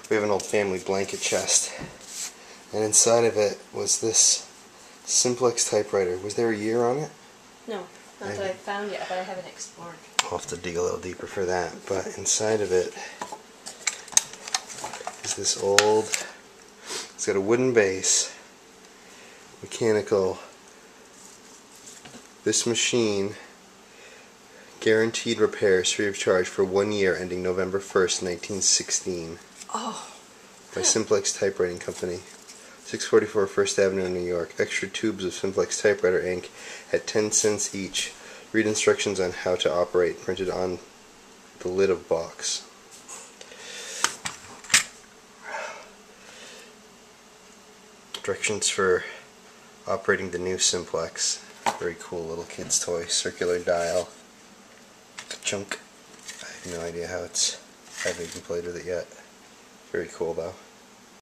We have an old family blanket chest, and inside of it was this Simplex typewriter. Was there a year on it? No, not that I've found yet, but I haven't explored. I'll have to dig a little deeper for that. But inside of it is this old, it's got a wooden base, mechanical. This machine guaranteed repairs free of charge for 1 year ending November 1st, 1916. Oh. By Simplex Typewriting Company, 644 First Avenue, New York. Extra tubes of Simplex typewriter ink at 10 cents each. Read instructions on how to operate printed on the lid of box. Directions for operating the new Simplex. Very cool little kid's toy. Circular dial. Chunk. I have no idea how it's. I haven't even played with it yet. Very cool though.